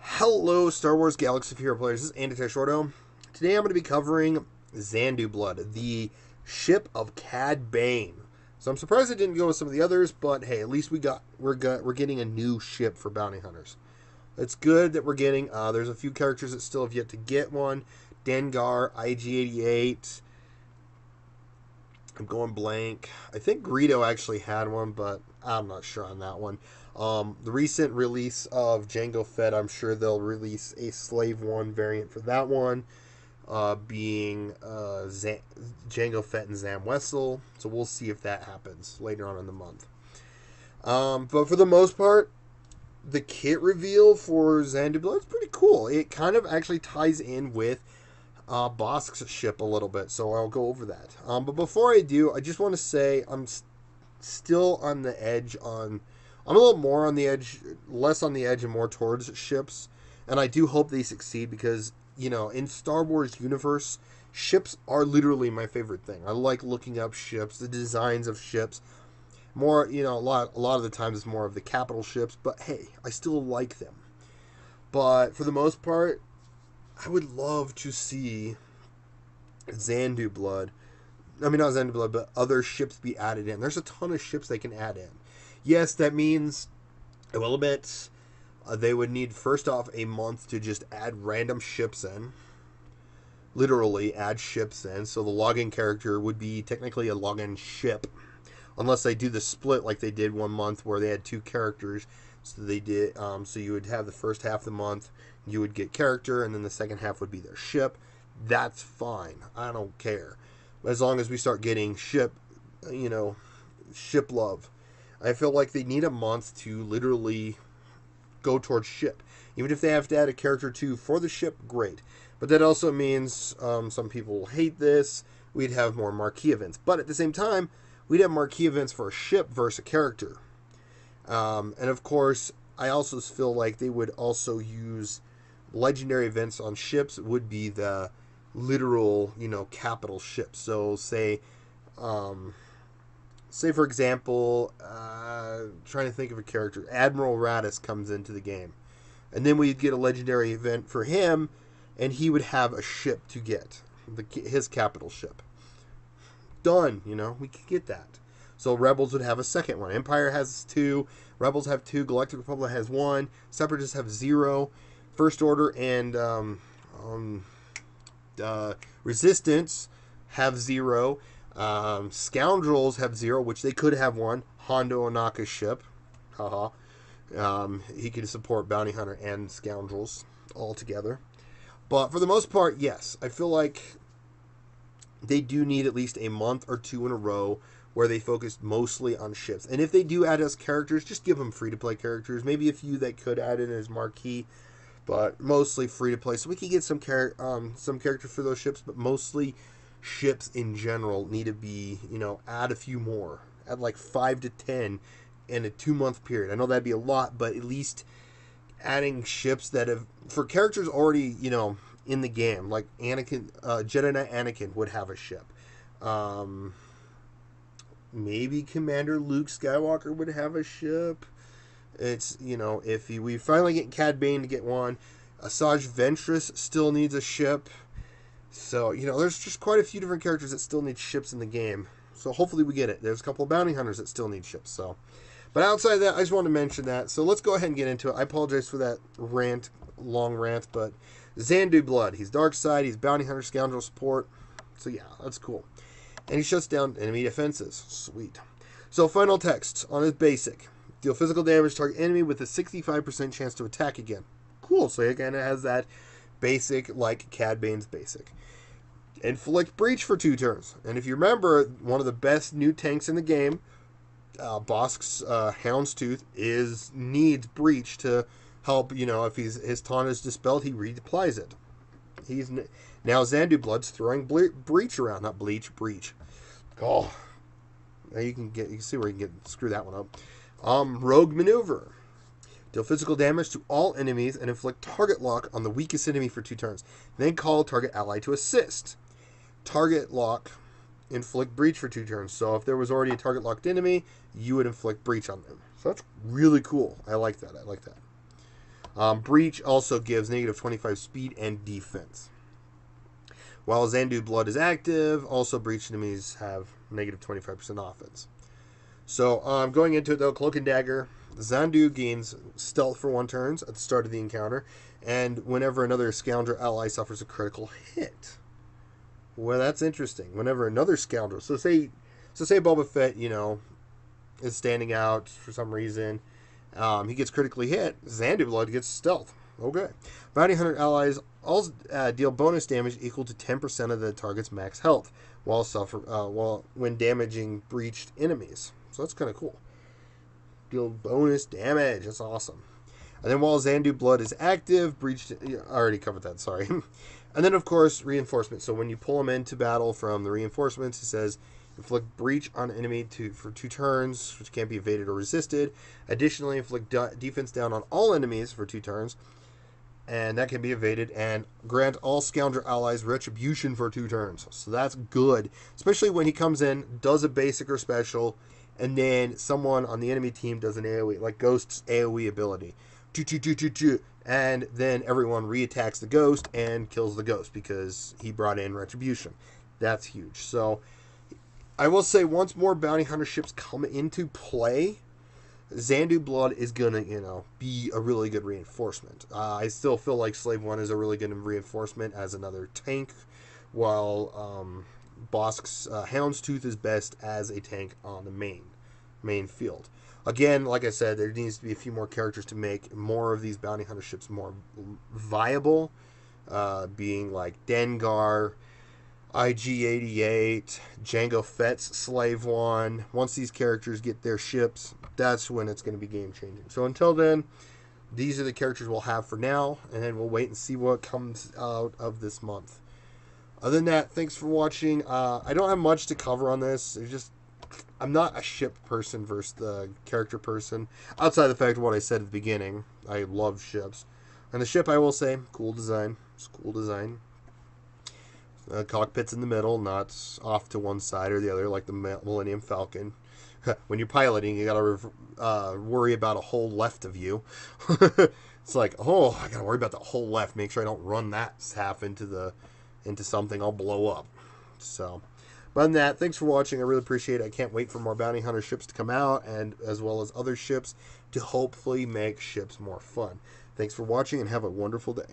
Hello, Star Wars Galaxy of Hero players. This is Andy Shorto. Today I'm going to be covering Xanadu Blood, the ship of Cad Bane. So I'm surprised it didn't go with some of the others, but hey, at least we're getting a new ship for bounty hunters. It's good that we're getting. There's a few characters that still have yet to get one. Dengar, IG-88. I'm going blank. I think Greedo actually had one, but I'm not sure on that one. The recent release of Jango Fett, I'm sure they'll release a Slave 1 variant for that one, being Jango Fett and Zam Wessel. So we'll see if that happens later on in the month. But for the most part, the kit reveal for Xanadu Blood is pretty cool. It kind of actually ties in with Bosk's ship a little bit, so I'll go over that. But before I do, I just want to say I'm still on the edge on... I'm a little more on the edge, less on the edge and more towards ships, and I do hope they succeed because, you know, in Star Wars universe, ships are literally my favorite thing. I like looking up ships, the designs of ships. More, you know, a lot of the times it's more of the capital ships, but hey, I still like them. But for the most part, I would love to see Xanadu Blood. I mean, not Xanadu Blood, but other ships be added in. There's a ton of ships they can add in. Yes, that means a little bit. They would need, first off, a month to just add random ships in. Literally, add ships in. So the login character would be technically a login ship. Unless they do the split like they did one month where they had two characters. So they did. So you would have the first half of the month, you would get character, and then the second half would be their ship. That's fine. I don't care. As long as we start getting ship, you know, ship love. I feel like they need a month to literally go towards ship. Even if they have to add a character too for the ship, great. But that also means some people hate this. We'd have more marquee events. But at the same time, we'd have marquee events for a ship versus a character. And of course, I also feel like they would also use legendary events on ships would be the literal, you know, capital ships. So say for example, trying to think of a character, Admiral Radis comes into the game, and then we'd get a legendary event for him, and he would have a ship to get, his capital ship. Done, you know, we could get that. So Rebels would have a second one. Empire has 2, Rebels have 2, Galactic Republic has 1, Separatists have 0, First Order and Resistance have 0. Scoundrels have 0, which they could have 1. Hondo Onaka's ship. Haha. He can support Bounty Hunter and Scoundrels all together. But for the most part, yes. I feel like they do need at least a month or 2 in a row where they focus mostly on ships. And if they do add us characters, just give them free-to-play characters. Maybe a few that could add in as marquee, but mostly free-to-play. So we can get some characters for those ships, but mostly ships in general need to be, you know, add a few more. Add like 5 to 10 in a 2-month period. I know that'd be a lot, but at least adding ships that have, for characters already, you know, in the game, like Anakin, Jedi Knight Anakin would have a ship. Maybe Commander Luke Skywalker would have a ship. It's, you know, if we finally get Cad Bane to get one. Asajj Ventress still needs a ship. So, you know, there's just quite a few different characters that still need ships in the game. So hopefully we get it. There's a couple of bounty hunters that still need ships. So, but outside of that, I just wanted to mention that. So let's go ahead and get into it. I apologize for that long rant, but Xanadu Blood. He's dark side. He's bounty hunter, scoundrel support. So yeah, that's cool. And he shuts down enemy defenses. Sweet. So final text on his basic. Deal physical damage to target enemy with a 65% chance to attack again. Cool. So again, it has that basic like Cad Bane's basic. Inflict breach for 2 turns. And if you remember, one of the best new tanks in the game, Bosk's Houndstooth, needs breach to help, you know, if his taunt is dispelled, he reapplies it. Now Xanadu Blood's throwing breach around, not bleach, breach. Oh, now you can see where you can screw that one up. Rogue Maneuver. Deal physical damage to all enemies and inflict target lock on the weakest enemy for 2 turns. Then call target ally to assist. Target lock, inflict breach for 2 turns. So if there was already a target locked enemy, you would inflict breach on them. So that's really cool. I like that. Breach also gives negative 25 speed and defense. While Xanadu Blood is active, also Breach enemies have negative 25% offense. So, going into it though, Cloak and Dagger. Xanadu gains stealth for 1 turn at the start of the encounter, and whenever another scoundrel ally suffers a critical hit. Well, that's interesting. Whenever another scoundrel, so say Boba Fett, is standing out for some reason, he gets critically hit. Xanadu Blood gets stealth. Okay. Bounty Hunter allies all deal bonus damage equal to 10% of the target's max health while when damaging breached enemies. So that's kind of cool. Deal bonus damage. That's awesome. And then while Xanadu Blood is active, breached. I already covered that. Sorry. And then of course reinforcement. So when you pull them into battle from the reinforcements, it says inflict breach on enemy for 2 turns, which can't be evaded or resisted. Additionally, inflict defense down on all enemies for 2 turns, and that can be evaded. And grant all scoundrel allies retribution for 2 turns. So that's good, especially when he comes in, does a basic or special, and then someone on the enemy team does an AoE, like Ghost's AoE ability. And then everyone reattacks the Ghost and kills the Ghost because he brought in retribution. That's huge. So I will say, once more bounty hunter ships come into play, Xanadu Blood is gonna, be a really good reinforcement. I still feel like Slave 1 is a really good reinforcement as another tank, while Bosk's Houndstooth is best as a tank on the main field. Again, like I said, there needs to be a few more characters to make more of these bounty hunter ships more viable, being like Dengar, IG-88, Jango Fett's Slave 1. Once these characters get their ships, that's when it's going to be game-changing. So until then, these are the characters we'll have for now, and then we'll wait and see what comes out of this month. Other than that, thanks for watching. I don't have much to cover on this. I'm not a ship person versus the character person. Outside the fact of what I said at the beginning, I love ships. And the ship, I will say, cool design. It's cool design. Cockpit's in the middle, not off to one side or the other like the Millennium Falcon. When you're piloting, you gotta worry about a hole left of you. It's like, oh, I gotta worry about the whole left. Make sure I don't run that half into something. I'll blow up. So, but other than that, thanks for watching. I really appreciate it. I can't wait for more bounty hunter ships to come out, and as well as other ships to hopefully make ships more fun. Thanks for watching, and have a wonderful day.